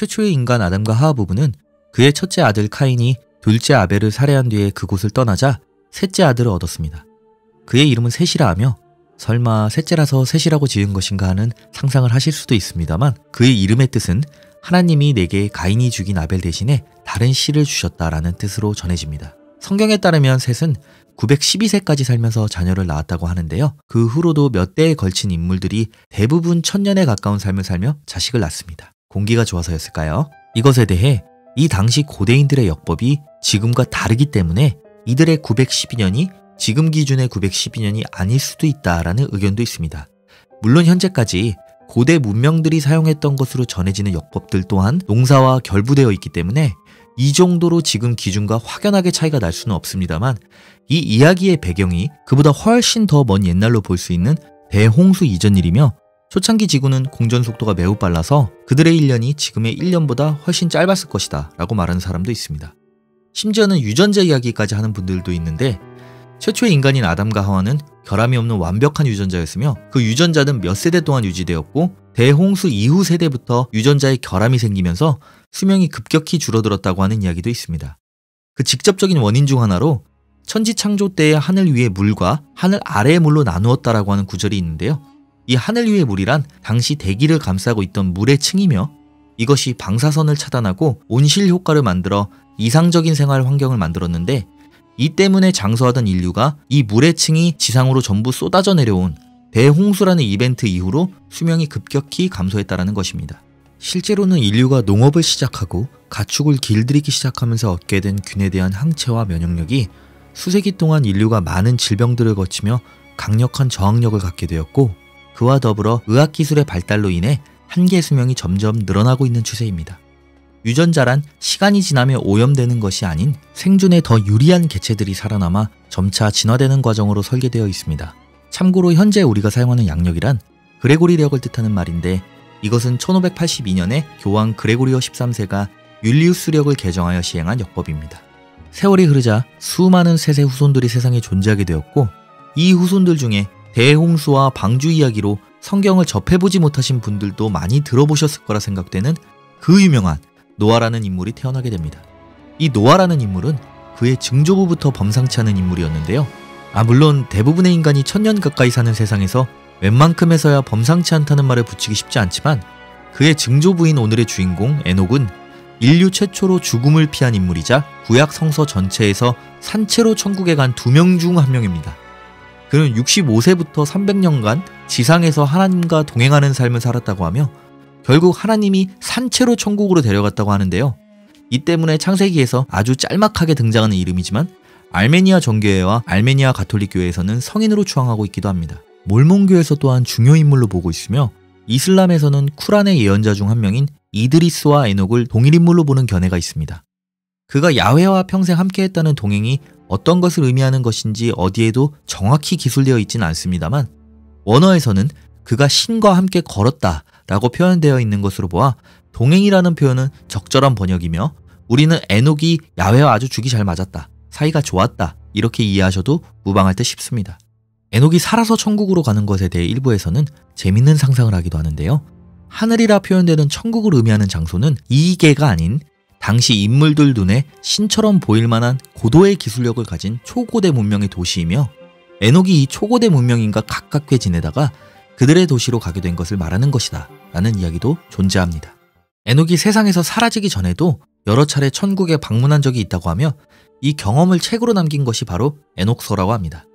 최초의 인간 아담과 하와 부부는 그의 첫째 아들 카인이 둘째 아벨을 살해한 뒤에 그곳을 떠나자 셋째 아들을 얻었습니다. 그의 이름은 셋이라 하며 설마 셋째라서 셋이라고 지은 것인가 하는 상상을 하실 수도 있습니다만 그의 이름의 뜻은 하나님이 내게 가인이 죽인 아벨 대신에 다른 씨를 주셨다라는 뜻으로 전해집니다. 성경에 따르면 셋은 912세까지 살면서 자녀를 낳았다고 하는데요. 그 후로도 몇 대에 걸친 인물들이 대부분 1000년에 가까운 삶을 살며 자식을 낳습니다. 공기가 좋아서였을까요? 이것에 대해 이 당시 고대인들의 역법이 지금과 다르기 때문에 이들의 912년이 지금 기준의 912년이 아닐 수도 있다라는 의견도 있습니다. 물론 현재까지 고대 문명들이 사용했던 것으로 전해지는 역법들 또한 농사와 결부되어 있기 때문에 이 정도로 지금 기준과 확연하게 차이가 날 수는 없습니다만 이 이야기의 배경이 그보다 훨씬 더 먼 옛날로 볼 수 있는 대홍수 이전 일이며 초창기 지구는 공전 속도가 매우 빨라서 그들의 1년이 지금의 1년보다 훨씬 짧았을 것이다 라고 말하는 사람도 있습니다. 심지어는 유전자 이야기까지 하는 분들도 있는데 최초의 인간인 아담과 하와는 결함이 없는 완벽한 유전자였으며 그 유전자는 몇 세대 동안 유지되었고 대홍수 이후 세대부터 유전자에 결함이 생기면서 수명이 급격히 줄어들었다고 하는 이야기도 있습니다. 그 직접적인 원인 중 하나로 천지 창조 때의 하늘 위의 물과 하늘 아래의 물로 나누었다라고 하는 구절이 있는데요. 이 하늘 위의 물이란 당시 대기를 감싸고 있던 물의 층이며 이것이 방사선을 차단하고 온실 효과를 만들어 이상적인 생활 환경을 만들었는데 이 때문에 장수하던 인류가 이 물의 층이 지상으로 전부 쏟아져 내려온 대홍수라는 이벤트 이후로 수명이 급격히 감소했다는 것입니다. 실제로는 인류가 농업을 시작하고 가축을 길들이기 시작하면서 얻게 된 균에 대한 항체와 면역력이 수세기 동안 인류가 많은 질병들을 거치며 강력한 저항력을 갖게 되었고 그와 더불어 의학기술의 발달로 인해 한계 수명이 점점 늘어나고 있는 추세입니다. 유전자란 시간이 지나며 오염되는 것이 아닌 생존에 더 유리한 개체들이 살아남아 점차 진화되는 과정으로 설계되어 있습니다. 참고로 현재 우리가 사용하는 양력이란 그레고리력을 뜻하는 말인데 이것은 1582년에 교황 그레고리오 13세가 율리우스력을 개정하여 시행한 역법입니다. 세월이 흐르자 수많은 셋의 후손들이 세상에 존재하게 되었고 이 후손들 중에 대홍수와 방주 이야기로 성경을 접해보지 못하신 분들도 많이 들어보셨을 거라 생각되는 그 유명한 노아라는 인물이 태어나게 됩니다. 이 노아라는 인물은 그의 증조부부터 범상치 않은 인물이었는데요. 물론 대부분의 인간이 1000년 가까이 사는 세상에서 웬만큼에서야 범상치 않다는 말을 붙이기 쉽지 않지만 그의 증조부인 오늘의 주인공 에녹은 인류 최초로 죽음을 피한 인물이자 구약 성서 전체에서 산채로 천국에 간 2명 중 1명입니다. 그는 65세부터 300년간 지상에서 하나님과 동행하는 삶을 살았다고 하며 결국 하나님이 산채로 천국으로 데려갔다고 하는데요. 이 때문에 창세기에서 아주 짤막하게 등장하는 이름이지만 알메니아 정교회와 알메니아 가톨릭 교회에서는 성인으로 추앙하고 있기도 합니다. 몰몬교에서 또한 중요 인물로 보고 있으며 이슬람에서는 쿠란의 예언자 중 한 명인 이드리스와 에녹을 동일 인물로 보는 견해가 있습니다. 그가 야훼와 평생 함께했다는 동행이 어떤 것을 의미하는 것인지 어디에도 정확히 기술되어 있지는 않습니다만 원어에서는 그가 신과 함께 걸었다 라고 표현되어 있는 것으로 보아 동행이라는 표현은 적절한 번역이며 우리는 에녹이 야훼와 아주 죽이 잘 맞았다, 사이가 좋았다 이렇게 이해하셔도 무방할 듯 싶습니다. 에녹이 살아서 천국으로 가는 것에 대해 일부에서는 재밌는 상상을 하기도 하는데요. 하늘이라 표현되는 천국을 의미하는 장소는 이계가 아닌 당시 인물들 눈에 신처럼 보일 만한 고도의 기술력을 가진 초고대 문명의 도시이며 에녹이 이 초고대 문명인과 가깝게 지내다가 그들의 도시로 가게 된 것을 말하는 것이다 라는 이야기도 존재합니다. 에녹이 세상에서 사라지기 전에도 여러 차례 천국에 방문한 적이 있다고 하며 이 경험을 책으로 남긴 것이 바로 에녹서라고 합니다.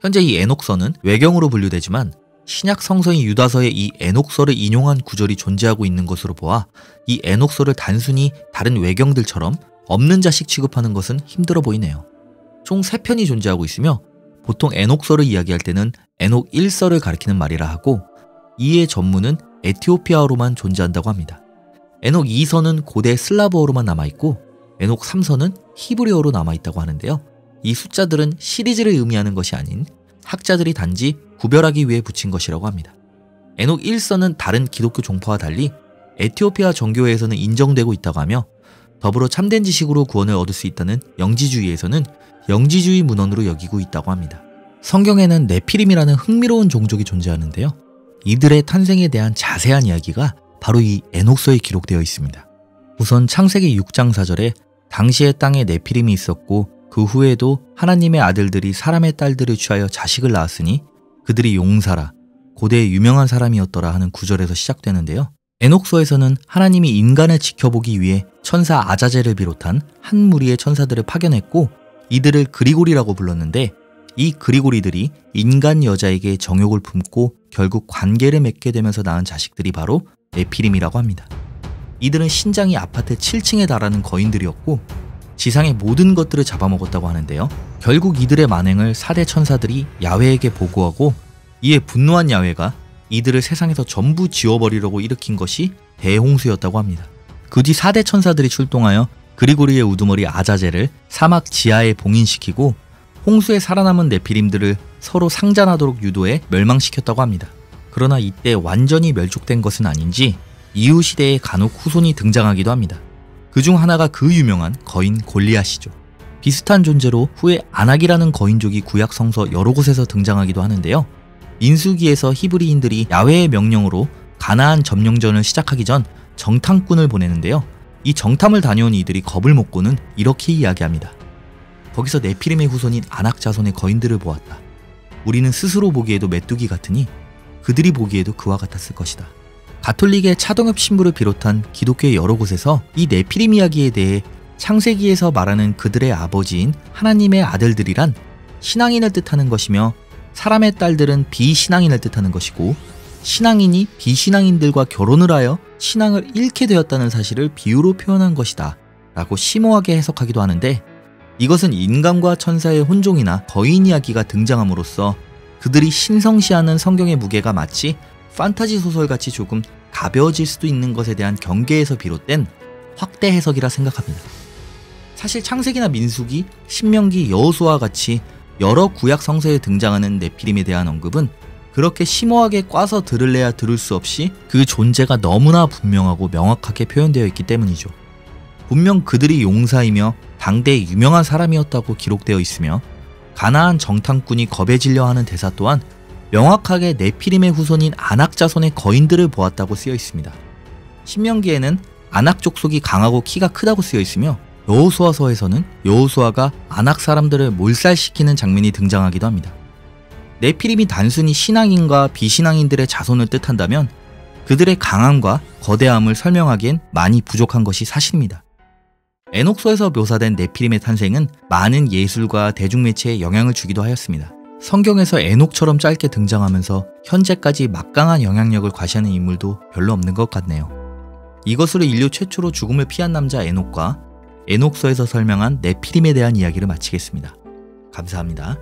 현재 이 에녹서는 외경으로 분류되지만 신약 성서인 유다서에 이 에녹서를 인용한 구절이 존재하고 있는 것으로 보아 이 에녹서를 단순히 다른 외경들처럼 없는 자식 취급하는 것은 힘들어 보이네요. 총 3편이 존재하고 있으며 보통 에녹서를 이야기할 때는 에녹 1서를 가리키는 말이라 하고 이의 전문은 에티오피아어로만 존재한다고 합니다. 에녹 2서는 고대 슬라브어로만 남아있고 에녹 3서는 히브리어로 남아있다고 하는데요. 이 숫자들은 시리즈를 의미하는 것이 아닌 학자들이 단지 구별하기 위해 붙인 것이라고 합니다. 에녹 1서는 다른 기독교 종파와 달리 에티오피아 정교회에서는 인정되고 있다고 하며 더불어 참된 지식으로 구원을 얻을 수 있다는 영지주의에서는 영지주의 문헌으로 여기고 있다고 합니다. 성경에는 네피림이라는 흥미로운 종족이 존재하는데요. 이들의 탄생에 대한 자세한 이야기가 바로 이 에녹서에 기록되어 있습니다. 우선 창세기 6장 4절에 당시의 땅에 네피림이 있었고 그 후에도 하나님의 아들들이 사람의 딸들을 취하여 자식을 낳았으니 그들이 용사라 고대의 유명한 사람이었더라 하는 구절에서 시작되는데요. 에녹서에서는 하나님이 인간을 지켜보기 위해 천사 아자젤을 비롯한 한 무리의 천사들을 파견했고 이들을 그리고리라고 불렀는데 이 그리고리들이 인간 여자에게 정욕을 품고 결국 관계를 맺게 되면서 낳은 자식들이 바로 네피림이라고 합니다. 이들은 신장이 아파트 7층에 달하는 거인들이었고 지상의 모든 것들을 잡아먹었다고 하는데요. 결국 이들의 만행을 4대 천사들이 야훼에게 보고하고 이에 분노한 야훼가 이들을 세상에서 전부 지워버리려고 일으킨 것이 대홍수였다고 합니다. 그 뒤 4대 천사들이 출동하여 그리고리의 우두머리 아자젤을 사막 지하에 봉인시키고 홍수에 살아남은 네피림들을 서로 상잔하도록 유도해 멸망시켰다고 합니다. 그러나 이때 완전히 멸족된 것은 아닌지 이후 시대에 간혹 후손이 등장하기도 합니다. 그중 하나가 그 유명한 거인 골리앗이죠. 비슷한 존재로 후에 아낙이라는 거인족이 구약 성서 여러 곳에서 등장하기도 하는데요. 민수기에서 히브리인들이 야훼의 명령으로 가나안 점령전을 시작하기 전 정탐꾼을 보내는데요. 이 정탐을 다녀온 이들이 겁을 먹고는 이렇게 이야기합니다. 거기서 네피림의 후손인 아낙 자손의 거인들을 보았다. 우리는 스스로 보기에도 메뚜기 같으니 그들이 보기에도 그와 같았을 것이다. 가톨릭의 차동엽 신부를 비롯한 기독교의 여러 곳에서 이 네피림 이야기에 대해 창세기에서 말하는 그들의 아버지인 하나님의 아들들이란 신앙인을 뜻하는 것이며 사람의 딸들은 비신앙인을 뜻하는 것이고 신앙인이 비신앙인들과 결혼을 하여 신앙을 잃게 되었다는 사실을 비유로 표현한 것이다 라고 심오하게 해석하기도 하는데 이것은 인간과 천사의 혼종이나 거인 이야기가 등장함으로써 그들이 신성시하는 성경의 무게가 마치 판타지 소설같이 조금 가벼워질 수도 있는 것에 대한 경계에서 비롯된 확대 해석이라 생각합니다. 사실 창세기나 민수기, 신명기, 여호수아와 같이 여러 구약 성서에 등장하는 네피림에 대한 언급은 그렇게 심오하게 꽈서 들을래야 들을 수 없이 그 존재가 너무나 분명하고 명확하게 표현되어 있기 때문이죠. 분명 그들이 용사이며 당대의 유명한 사람이었다고 기록되어 있으며 가나안 정탐꾼이 겁에 질려 하는 대사 또한 명확하게 네피림의 후손인 아낙 자손의 거인들을 보았다고 쓰여 있습니다. 신명기에는 아낙 족속이 강하고 키가 크다고 쓰여 있으며 여호수아서에서는 여호수아가 아낙 사람들을 몰살시키는 장면이 등장하기도 합니다. 네피림이 단순히 신앙인과 비신앙인들의 자손을 뜻한다면 그들의 강함과 거대함을 설명하기엔 많이 부족한 것이 사실입니다. 에녹서에서 묘사된 네피림의 탄생은 많은 예술과 대중매체에 영향을 주기도 하였습니다. 성경에서 에녹처럼 짧게 등장하면서 현재까지 막강한 영향력을 과시하는 인물도 별로 없는 것 같네요. 이것으로 인류 최초로 죽음을 피한 남자 에녹과 에녹서에서 설명한 네피림에 대한 이야기를 마치겠습니다. 감사합니다.